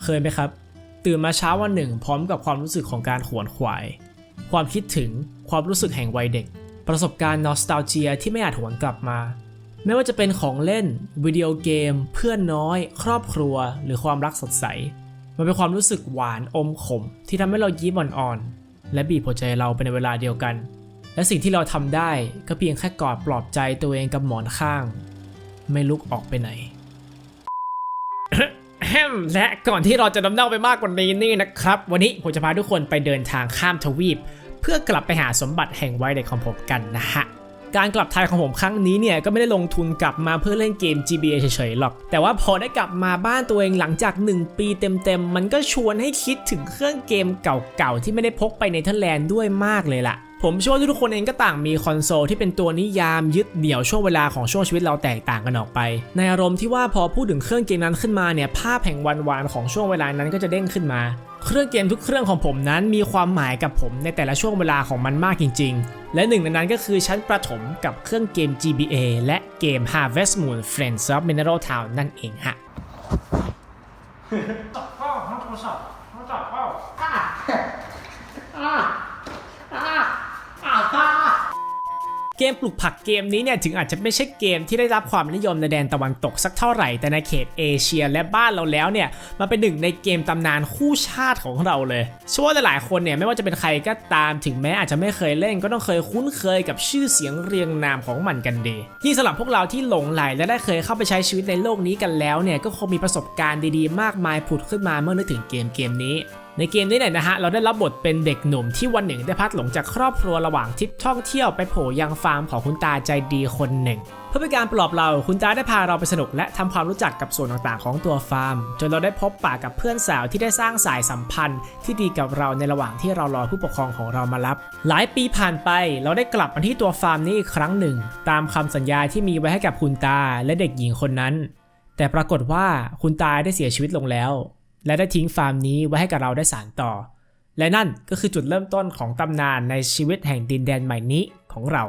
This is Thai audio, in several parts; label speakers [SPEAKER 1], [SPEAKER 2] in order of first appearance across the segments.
[SPEAKER 1] เคยไหมครับตื่นมาเช้าวันหนึ่งพร้อมกับความรู้สึกของการขวนขวายความคิดถึงความรู้สึกแห่งวัยเด็กประสบการณ์นอสตาลเจียที่ไม่อาจหวนกลับมาไม่ว่าจะเป็นของเล่นวิดีโอเกมเพื่อนน้อยครอบครัวหรือความรักสดใสมันเป็นความรู้สึกหวานอมขมที่ทำให้เรายิ้มอ่อนๆและบีบหัวใจเราไปในเวลาเดียวกันและสิ่งที่เราทำได้ก็เพียงแค่กอดปลอบใจตัวเองกับหมอนข้างไม่ลุกออกไปไหน และก่อนที่เราจะดำเนินไปมากกว่านี้นี่นะครับวันนี้ผมจะพาทุกคนไปเดินทางข้ามทวีปเพื่อกลับไปหาสมบัติแห่งวัยเด็กของผมกันนะฮะการกลับไทยของผมครั้งนี้เนี่ยก็ไม่ได้ลงทุนกลับมาเพื่อเล่นเกม GBA เฉยๆหรอกแต่ว่าพอได้กลับมาบ้านตัวเองหลังจาก1 ปีเต็มๆมันก็ชวนให้คิดถึงเครื่องเกมเก่าๆที่ไม่ได้พกไปเนเธอร์แลนด์ด้วยมากเลยล่ะผมเชื่อว่าทุกคนเองก็ต่างมีคอนโซลที่เป็นตัวนิยามยึดเหนี่ยวช่วงเวลาของช่วงชีวิตเราแตกต่างกันออกไปในอารมณ์ที่ว่าพอพูดถึงเครื่องเกมนั้นขึ้นมาเนี่ยภาพแห่งวันวานของช่วงเวลานั้นก็จะเด้งขึ้นมาเครื่องเกมทุกเครื่องของผมนั้นมีความหมายกับผมในแต่ละช่วงเวลาของมันมากจริงๆและหนึ่งในนั้นก็คือชั้นประถมกับเครื่องเกม GBA และเกม Harvest Moon Friends of Mineral Town นั่นเองฮะเกมปลูกผักเกมนี้เนี่ยถึงอาจจะไม่ใช่เกมที่ได้รับความนิยมในแดนตะวันตกสักเท่าไหร่แต่ในเขตเอเชียและบ้านเราแล้วเนี่ยมันเป็นหนึ่งในเกมตำนานคู่ชาติของเราเลยเชื่อว่าหลายๆคนเนี่ยไม่ว่าจะเป็นใครก็ตามถึงแม้อาจจะไม่เคยเล่นก็ต้องเคยคุ้นเคยกับชื่อเสียงเรียงนามของมันกันดียิ่งสำหรับพวกเราที่หลงใหลและได้เคยเข้าไปใช้ชีวิตในโลกนี้กันแล้วเนี่ยก็คงมีประสบการณ์ดีๆมากมายผุดขึ้นมาเมื่อนึกถึงเกมนี้ในเกมนี้เนี่ยนะฮะเราได้รับบทเป็นเด็กหนุ่มที่วันหนึ่งได้พลัดหลงจากครอบครัวระหว่างทริปท่องเที่ยวไปโผล่ยังฟาร์มของคุณตาใจดีคนหนึ่งเพื่อเป็นการปลอบเราคุณตาได้พาเราไปสนุกและทำความรู้จักกับส่วนต่างๆของตัวฟาร์มจนเราได้พบปะกับเพื่อนสาวที่ได้สร้างสายสัมพันธ์ที่ดีกับเราในระหว่างที่เรารอผู้ปกครองของเรามารับหลายปีผ่านไปเราได้กลับมาที่ตัวฟาร์มนี้อีกครั้งหนึ่งตามคำสัญญาที่มีไว้ให้กับคุณตาและเด็กหญิงคนนั้นแต่ปรากฏว่าคุณตาได้เสียชีวิตลงแล้วและได้ทิ้งฟาร์มนี้ไว้ให้กับเราได้สานต่อและนั่นก็คือจุดเริ่มต้นของตำนานในชีวิตแห่งดินแดนใหม่นี้ของเรา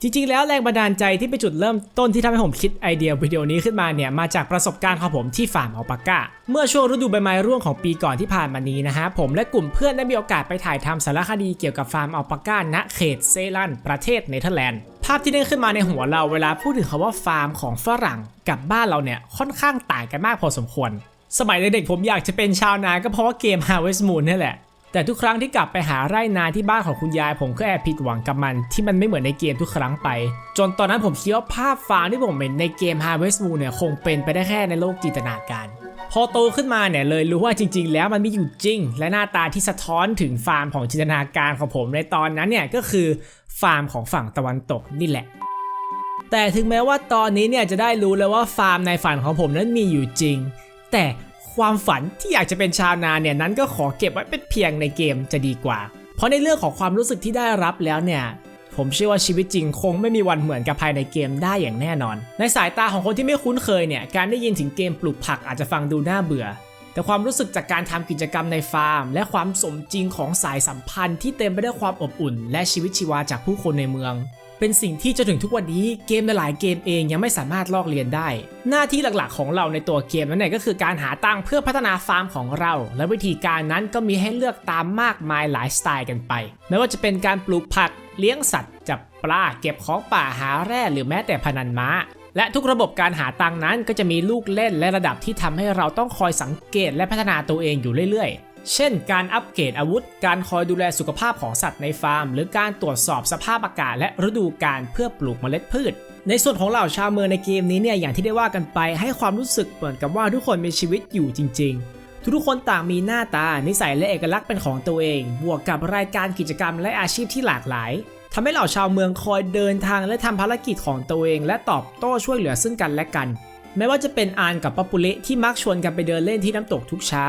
[SPEAKER 1] จริงๆแล้วแรงบันดาลใจที่เป็นจุดเริ่มต้นที่ทำให้ผมคิดไอเดียวิดีโอนี้ขึ้นมาเนี่ยมาจากประสบการณ์ของผมที่ฟาร์มอัลปาก้าเมื่อช่วงฤดูใบไม้ร่วงของปีก่อนที่ผ่านมานี้นะฮะผมและกลุ่มเพื่อนได้มีโอกาสไปถ่ายทำสารคดีเกี่ยวกับฟาร์มอัลปาก้าณเขตเซลันประเทศเนเธอร์แลนด์ภาพที่เด้งขึ้นมาในหัวเราเวลาพูดถึงคำว่าฟาร์มของฝรั่งกับบ้านเราเนี่ยค่อนข้างต่างกันมากพอสมควรสมัยเด็กๆผมอยากจะเป็นชาวนาก็เพราะว่าเกม Harvest Moon นี่แหละแต่ทุกครั้งที่กลับไปหาไร่นาที่บ้านของคุณยายผมก็แอบผิดหวังกับมันที่มันไม่เหมือนในเกมทุกครั้งไปจนตอนนั้นผมคิดว่าภาพฟาร์มที่ผมเห็นในเกม Harvest Moon เนี่ยคงเป็นไปได้แค่ในโลกจินตนาการพอโตขึ้นมาเนี่ยเลยรู้ว่าจริงๆแล้วมันมีอยู่จริงและหน้าตาที่สะท้อนถึงฟาร์มของจินตนาการของผมในตอนนั้นเนี่ยก็คือฟาร์มของฝั่งตะวันตกนี่แหละแต่ถึงแม้ว่าตอนนี้เนี่ยจะได้รู้แล้วว่าฟาร์มในฝันของผมนั้นมีอยู่จริงแต่ความฝันที่อยากจะเป็นชาวนาเนี่ยนั้นก็ขอเก็บไว้เป็นเพียงในเกมจะดีกว่าเพราะในเรื่องของความรู้สึกที่ได้รับแล้วเนี่ยผมเชื่อว่าชีวิตจริงคงไม่มีวันเหมือนกับภายในเกมได้อย่างแน่นอนในสายตาของคนที่ไม่คุ้นเคยเนี่ยการได้ยินถึงเกมปลูกผักอาจจะฟังดูน่าเบื่อแต่ความรู้สึกจากการทำกิจกรรมในฟาร์มและความสมจริงของสายสัมพันธ์ที่เต็มไปด้วยความอบอุ่นและชีวิตชีวาจากผู้คนในเมืองเป็นสิ่งที่จนถึงทุกวันนี้เกมหลายเกมเองยังไม่สามารถลอกเลียนได้หน้าที่หลักๆของเราในตัวเกมนั้นเนี่ยก็คือการหาตังค์เพื่อพัฒนาฟาร์มของเราและวิธีการนั้นก็มีให้เลือกตามมากมายหลายสไตล์กันไปไม่ว่าจะเป็นการปลูกผักเลี้ยงสัตว์จับปลาเก็บของป่าหาแร่หรือแม้แต่พนันม้าและทุกระบบการหาตังค์นั้นก็จะมีลูกเล่นและระดับที่ทำให้เราต้องคอยสังเกตและพัฒนาตัวเองอยู่เรื่อยๆเช่นการอัปเกรดอาวุธการคอยดูแลสุขภาพของสัตว์ในฟาร์มหรือการตรวจสอบสภาพอากาศและฤดูกาลเพื่อปลูกเมล็ดพืชในส่วนของเหล่าชาวเมืองในเกมนี้เนี่ยอย่างที่ได้ว่ากันไปให้ความรู้สึกเหมือนกับว่าทุกคนมีชีวิตอยู่จริงๆทุกคนต่างมีหน้าตานิสัยและเอกลักษณ์เป็นของตัวเองบวกกับรายการกิจกรรมและอาชีพที่หลากหลายทำให้เหล่าชาวเมืองคอยเดินทางและทำภารกิจของตัวเองและตอบโต้ช่วยเหลือซึ่งกันและกันไม่ว่าจะเป็นอานกับปาปุเละที่มักชวนกันไปเดินเล่นที่น้ำตกทุกเช้า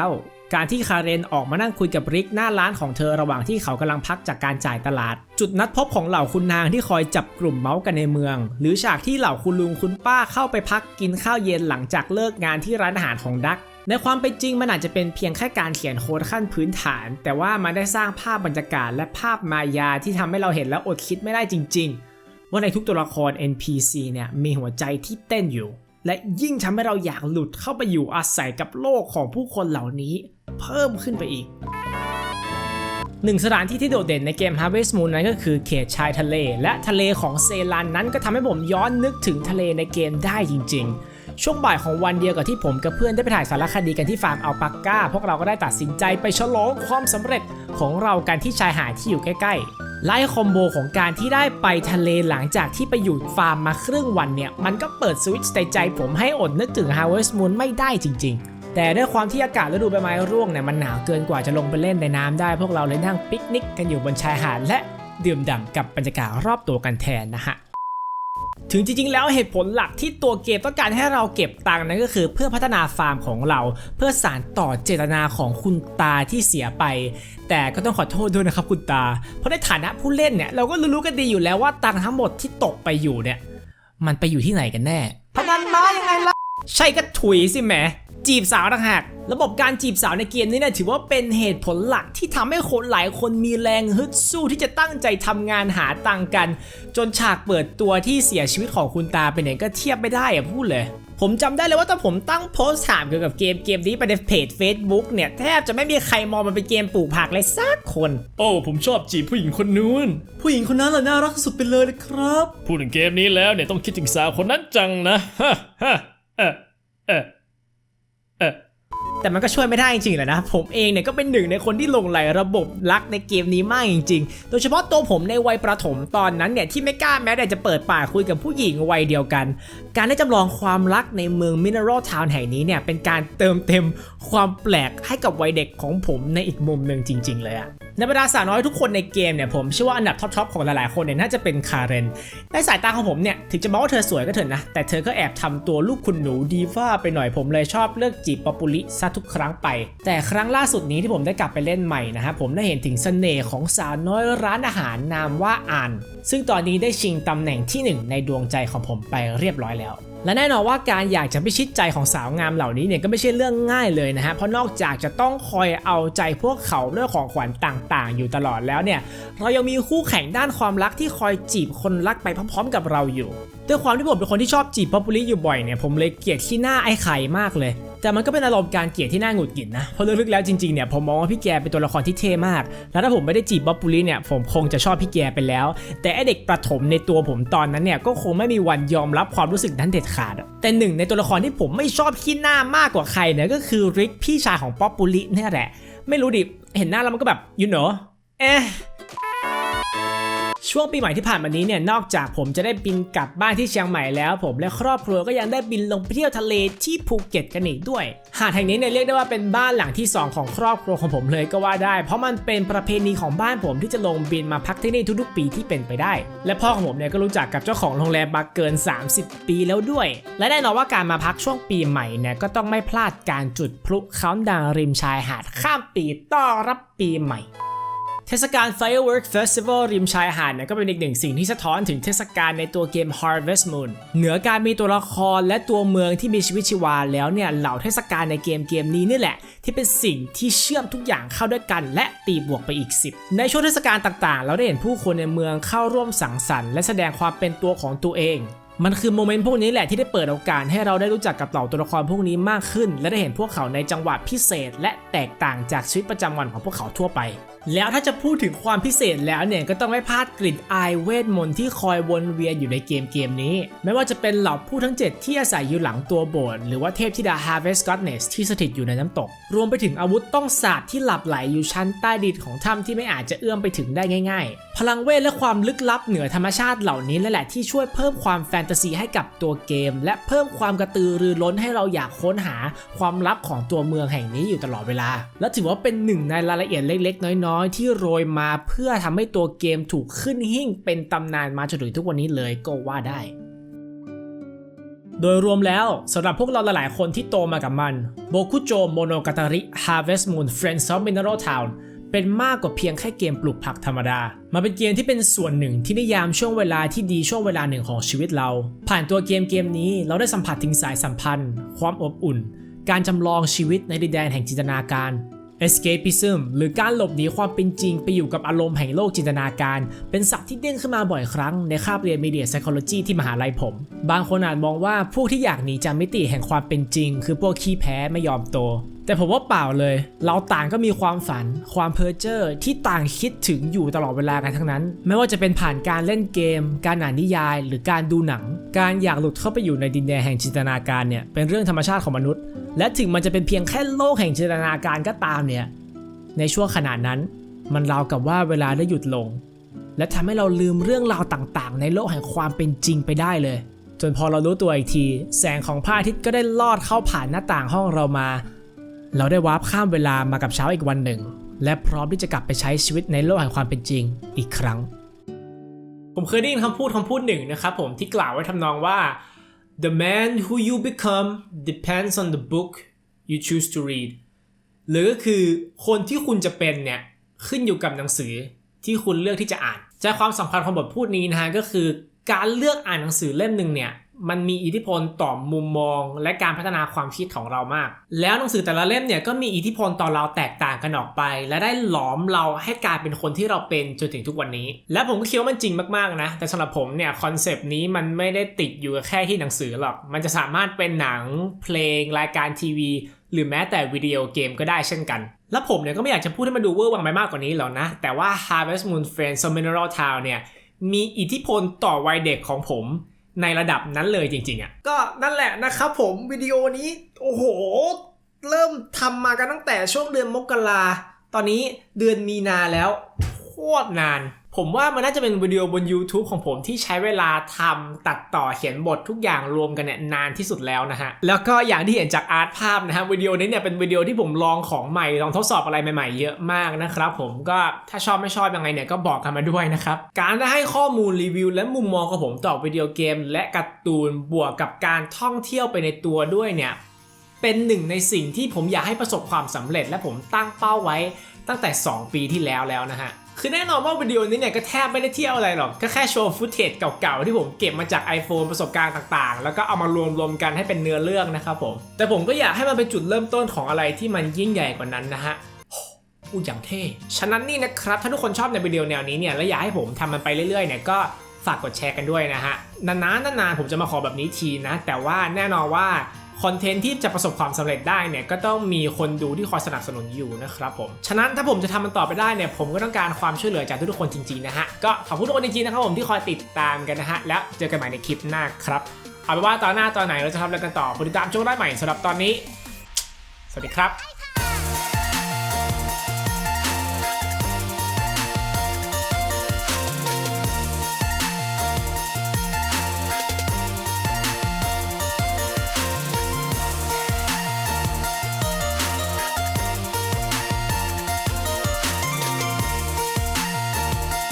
[SPEAKER 1] การที่คาเรนออกมานั่งคุยกับริกหน้าร้านของเธอระหว่างที่เขากำลังพักจากการจ่ายตลาดจุดนัดพบของเหล่าคุณนางที่คอยจับกลุ่มเมาส์กันในเมืองหรือฉากที่เหล่าคุณลุงคุณป้าเข้าไปพักกินข้าวเย็นหลังจากเลิกงานที่ร้านอาหารของดักในความเป็นจริงมันอาจจะเป็นเพียงแค่การเขียนโค้ดขั้นพื้นฐานแต่ว่ามันได้สร้างภาพบรรยากาศและภาพมายาที่ทำให้เราเห็นแล้วอดคิดไม่ได้จริงๆว่าในทุกตัวละคร NPC เนี่ยมีหัวใจที่เต้นอยู่ และยิ่งทำให้เราอยากหลุดเข้าไปอยู่อาศัยกับโลกของผู้คนเหล่านี้เพิ่มขึ้นไปอีกหนึ่งสถานที่ที่โดดเด่นในเกม Harvest Moon นั้นก็คือเขตชายทะเลและทะเลของเซรันนั้นก็ทำให้ผมย้อนนึกถึงทะเลในเกมได้จริงๆช่วงบ่ายของวันเดียวกับที่ผมกับเพื่อนได้ไปถ่ายสารคดีกันที่ฟาร์มอัลปาก้าพวกเราก็ได้ตัดสินใจไปฉลองความสำเร็จของเรากันที่ชายหาดที่อยู่ใกล้ๆไล่คอมโบของการที่ได้ไปทะเลหลังจากที่ไปอยู่ฟาร์มมาครึ่งวันเนี่ยมันก็เปิดสวิตช์ในใจผมให้อดนึกถึง Harvest Moon ไม่ได้จริงๆแต่ด้วยความที่อากาศฤดูใบไม้ร่วงเนี่ยมันหนาวเกินกว่าจะลงไปเล่นในน้ำได้พวกเราเลยนั่งปิกนิกกันอยู่บนชายหาดและดื่มด่ำกับบรรยากาศรอบตัวกันแทนนะฮะถึงจริงๆแล้วเหตุผลหลักที่ตัวเกมต้องการให้เราเก็บตังค์นั้นก็คือเพื่อพัฒนาฟาร์มของเราเพื่อสานต่อเจตนาของคุณตาที่เสียไปแต่ก็ต้องขอโทษด้วยนะครับคุณตาเพราะในฐานะผู้เล่นเนี่ยเราก็รู้กันดีอยู่แล้วว่าตังค์ทั้งหมดที่ตกไปอยู่เนี่ยมันไปอยู่ที่ไหนกันแน่พนันมายังไงล่ะใช่ก็ถุยสิแหมจีบสาวต่างหากระบบการจีบสาวในเกมนี้เนี่ยถือว่าเป็นเหตุผลหลักที่ทำให้คนหลายคนมีแรงฮึดสู้ที่จะตั้งใจทำงานหาตังค์กันจนฉากเปิดตัวที่เสียชีวิตของคุณตาไปเนี่ยก็เทียบไม่ได้พูดเลยผมจำได้เลยว่าถ้าผมตั้งโพสต์ถามเกี่ยวกับเกมนี้ไปในเพจ Facebook เนี่ยแทบจะไม่มีใครมองมันเป็นเกมปลูกผักเลยสักคนโอ้ผมชอบจีบผู้หญิงคนนู้นผู้หญิงคนนั้นน่ารักสุดไปเลยนะครับพูดถึงเกมนี้แล้วเนี่ยต้องคิดถึงสาวคนนั้นจังนะแต่มันก็ช่วยไม่ได้จริงๆแหละนะผมเองเนี่ยก็เป็นหนึ่งในคนที่หลงไหลระบบรักในเกมนี้มากจริงๆโดยเฉพาะตัวผมในวัยประถมตอนนั้นเนี่ยที่ไม่กล้าแม้แต่จะเปิดปากคุยกับผู้หญิงวัยเดียวกันการได้จำลองความรักในเมือง Mineral Town แห่งนี้เนี่ยเป็นการเติมเต็มความแปลกให้กับวัยเด็กของผมในอีกมุมหนึ่งจริงๆเลยอะในบรรดาสาวน้อยทุกคนในเกมเนี่ยผมเชื่อว่าอันดับท็อปๆของหลายๆคนเนี่ยน่าจะเป็นคาเรนในสายตาของผมเนี่ยถึงจะมองว่าเธอสวยก็เถอะนะแต่เธอก็แอบทำตัวลูกคุณหนูดีว่าไปหน่อยผมเลยชอบเลือกจีบป๊อปปูลิซะทุกครั้งไปแต่ครั้งล่าสุดนี้ที่ผมได้กลับไปเล่นใหม่นะฮะผมได้เห็นถึงเสน่ห์ของสาวน้อยร้านอาหารนามว่าอันซึ่งตอนนี้ได้ชิงตำแหน่งที่1ในดวงใจของผมไปเรียบร้อยแล้วและแน่นอนว่าการอยากจะพิชิตใจของสาวงามเหล่านี้เนี่ยก็ไม่ใช่เรื่องง่ายเลยนะฮะเพราะนอกจากจะต้องคอยเอาใจพวกเขาด้วยของขวัญต่างๆอยู่ตลอดแล้วเนี่ยเรายังมีคู่แข่งด้านความรักที่คอยจีบคนรักไปพร้อมๆกับเราอยู่ด้วยความที่ผมเป็นคนที่ชอบจีบป๊อปปูลิอยู่บ่อยเนี่ยผมเลยเกลียดขี้หน้าไอ้ไข่มากเลยแต่มันก็เป็นอารมณ์การเกลียดที่น่าหงุดหงิดนะเพราะลึกๆแล้วจริงๆเนี่ยผมมองว่าพี่แกเป็นตัวละครที่เท่มากแล้วถ้าผมไม่ได้จีบป๊อปปูลิเนี่ยผมคงจะชอบพี่แกไปแล้วแต่ไอเด็กประถมในตัวผมตอนนั้นเนี่ยก็คงไม่มีวันยอมรับความรู้สึกนั้นเด็ดขาดแต่หนึ่งในตัวละครที่ผมไม่ชอบขี้หน้ามากกว่าใครเนี่ยก็คือริกพี่ชายของป๊อปปูลิเนี่ยแหละไม่รู้ดิเห็นหน้าแล้วมันก็แบบyou knowช่วงปีใหม่ที่ผ่านมานี้เนี่ยนอกจากผมจะได้บินกลับบ้านที่เชียงใหม่แล้วผมและครอบครัวก็ยังได้บินลงไปเที่ยวทะเลที่ภูเก็ตกันอีกด้วยหาดแห่งนี้เนี่ยเรียกได้ว่าเป็นบ้านหลังที่2ของครอบครัวของผมเลยก็ว่าได้เพราะมันเป็นประเพณีของบ้านผมที่จะลงบินมาพักที่นี่ทุกๆปีที่เป็นไปได้และพ่อของผมเนี่ยก็รู้จักกับเจ้าของโรงแรมมาเกิน30ปีแล้วด้วยและแน่นอนว่าการมาพักช่วงปีใหม่เนี่ยก็ต้องไม่พลาดการจุดพลุเคาน์ดาวน์ริมชายหาดข้ามปีต้อนรับปีใหม่เทศกาล Firework Festival ริมชายหาดเนี่ยก็เป็นอีกหนึ่งสิ่งที่สะท้อนถึงเทศกาลในตัวเกม Harvest Moon เหนือการมีตัวละครและตัวเมืองที่มีชีวิตชีวาแล้วเนี่ยเหล่าเทศกาลในเกมนี้นี่แหละที่เป็นสิ่งที่เชื่อมทุกอย่างเข้าด้วยกันและตีบวกไปอีก10ในช่วงเทศกาลต่างๆเราได้เห็นผู้คนในเมืองเข้าร่วมสังสรรค์และแสดงความเป็นตัวของตัวเองมันคือโมเมนต์พวกนี้แหละที่ได้เปิดโอกาสให้เราได้รู้จักกับเหล่าตัวละครพวกนี้มากขึ้นและได้เห็นพวกเขาในจังหวะพิเศษและแตกต่างจากชีวิตประจำวันของพวกเขาทั่วไปแล้วถ้าจะพูดถึงความพิเศษแล้วเนี่ยก็ต้องไม่พลาดกลิ่นอายเวทมนต์ที่คอยวนเวียนอยู่ในเกมนี้ไม่ว่าจะเป็นเหล่าผู้ทั้ง7ที่อาศัยอยู่หลังตัวโบสถ์หรือว่าเทพธิดา Harvest Goddess ที่สถิตอยู่ในน้ำตกรวมไปถึงอาวุธต้องสาบที่หลับไหลอยู่ชั้นใต้ดินของถ้ำที่ไม่อาจจะเอื้อมไปถึงได้ง่ายๆพลังเวทและความลึกลับเหนือธรรมชาติเหล่านี้แหละที่ช่วยเพิ่มความแฟนตาซีให้กับตัวเกมและเพิ่มความกระตือรือร้นให้เราอยากค้นหาความลับของตัวเมืองแห่งนี้อยู่ตลอดเวลาและถือว่าเป็นหนึ่งในรายละเอียดเล็กๆน้อยๆที่โรยมาเพื่อทำให้ตัวเกมถูกขึ้นหิ้งเป็นตำนานมาจนถึงทุกวันนี้เลยก็ว่าได้โดยรวมแล้วสำหรับพวกเราหลายๆคนที่โตมากับมันโบคุโจโมโนกาตาริ Harvest Moon Friends of Mineral Town เป็นมากกว่าเพียงแค่เกมปลูกผักธรรมดามันเป็นเกมที่เป็นส่วนหนึ่งที่นิยามช่วงเวลาที่ดีช่วงเวลาหนึ่งของชีวิตเราผ่านตัวเกมนี้เราได้สัมผัสถึงสายสัมพันธ์ความอบอุ่นการจำลองชีวิตในดินแดนแห่งจินตนาการ escapism หรือการหลบหนีความเป็นจริงไปอยู่กับอารมณ์แห่งโลกจินตนาการเป็นศัพท์ที่เด้งขึ้นมาบ่อยครั้งในคาบเรียน Media Psychology ที่มหาลัยผมบางคนอาจมองว่าพวกที่อยากหนีจากมิติแห่งความเป็นจริงคือพวกขี้แพ้ไม่ยอมโตแต่ผมว่าเปล่าเลยเราต่างก็มีความฝันความเพ้อเจ้อที่ต่างคิดถึงอยู่ตลอดเวลากันทั้งนั้นไม่ว่าจะเป็นผ่านการเล่นเกมการอ่านนิยายหรือการดูหนังการอยากหลุดเข้าไปอยู่ในดินแดนแห่งจินตนาการเนี่ยเป็นเรื่องธรรมชาติของมนุษย์และถึงมันจะเป็นเพียงแค่โลกแห่งจินตนาการก็ตามเนี่ยในช่วงขณะนั้นมันราวกับว่าเวลาได้หยุดลงและทำให้เราลืมเรื่องราวต่างๆในโลกแห่งความเป็นจริงไปได้เลยจนพอเรารู้ตัวอีกทีแสงของพระอาทิตย์ก็ได้ลอดเข้าผ่านหน้าต่างห้องเรามาเราได้วาร์ปข้ามเวลามากับเช้าอีกวันหนึ่งและพร้อมที่จะกลับไปใช้ชีวิตในโลกแห่งความเป็นจริงอีกครั้งผมเคยได้ยินคำพูดหนึ่งนะครับผมที่กล่าวไว้ทำนองว่า The man who you become depends on the book you choose to read หรือก็คือคนที่คุณจะเป็นเนี่ยขึ้นอยู่กับหนังสือที่คุณเลือกที่จะอ่านใจความสำคัญของบทพูดนี้นะฮะก็คือการเลือกอ่านหนังสือเล่มหนึ่งเนี่ยมันมีอิทธิพลต่อมุมมองและการพัฒนาความคิดของเรามากแล้วหนังสือแต่ละเล่มเนี่ยก็มีอิทธิพลต่อเราแตกต่างกันออกไปและได้หลอมเราให้กลายเป็นคนที่เราเป็นจนถึงทุกวันนี้และผมก็คิดว่ามันจริงมากๆนะแต่สำหรับผมเนี่ยคอนเซปต์นี้มันไม่ได้ติดอยู่แค่ที่หนังสือหรอกมันจะสามารถเป็นหนังเพลงรายการทีวีหรือแม้แต่วิดีโอเกมก็ได้เช่นกันและผมเนี่ยก็ไม่อยากจะพูดให้มันดูเวอร์วังไปมากกว่านี้หรอกนะแต่ว่า Harvest Moon Friends of Mineral Town เนี่ยมีอิทธิพลต่อวัยเด็กของผมในระดับนั้นเลยจริงๆอ่ะก็นั่นแหละนะครับผมวิดีโอนี้โอ้โหเริ่มทำมากันตั้งแต่ช่วงเดือนมกราตอนนี้เดือนมีนาแล้วโคตรนานผมว่ามันน่าจะเป็นวิดีโอบน YouTube ของผมที่ใช้เวลาทำตัดต่อเขียนบททุกอย่างรวมกันเนี่ยนานที่สุดแล้วนะฮะแล้วก็อย่างที่เห็นจากอาร์ตภาพนะฮะวิดีโอนี้เนี่ยเป็นวิดีโอที่ผมลองของใหม่ลองทดสอบอะไรใหม่ๆเยอะมากนะครับผมก็ถ้าชอบไม่ชอบยังไงเนี่ยก็บอกกันมาด้วยนะครับการได้ให้ข้อมูลรีวิวและมุมมองของผมต่อวิดีโอเกมและการ์ตูนบวกกับการท่องเที่ยวไปในตัวด้วยเนี่ยเป็นหนึ่งในสิ่งที่ผมอยากให้ประสบความสำเร็จและผมตั้งเป้าไว้ตั้งแต่2 ปีที่แล้วนะฮะคือแน่นอนว่าวิดีโอนี้เนี่ยก็แทบไม่ได้เที่ยวอะไรหรอกก็แค่โชว์ฟุตเทจเก่าๆที่ผมเก็บมาจาก iPhone ประสบการณ์ต่างๆแล้วก็เอามารวมกันให้เป็นเนื้อเรื่องนะครับผมแต่ผมก็อยากให้มันเป็นจุดเริ่มต้นของอะไรที่มันยิ่งใหญ่กว่านั้นนะฮะพูดอย่างเท่ฉะนั้นนี่นะครับถ้าทุกคนชอบในวิดีโอแนวนี้เนี่ยและอยากให้ผมทำมันไปเรื่อยๆเนี่ยก็ฝากกดแชร์กันด้วยนะฮะนานๆผมจะมาขอแบบนี้ทีนะแต่ว่าแน่นอนว่าคอนเทนต์ที่จะประสบความสำเร็จได้เนี่ยก็ต้องมีคนดูที่คอยสนับสนุนอยู่นะครับผมฉะนั้นถ้าผมจะทำมันต่อไปได้เนี่ยผมก็ต้องการความช่วยเหลือจากทุกคนจริงๆนะฮะก็ขอบคุณทุกคนจริงๆนะครับผมที่คอยติดตามกันนะฮะแล้วเจอกันใหม่ในคลิปหน้าครับเอาเป็นว่าตอนหน้าตอนไหนเราจะทำอะไรกันต่อติดตามช่วงได้ใหม่สำหรับตอนนี้สวัสดีครับ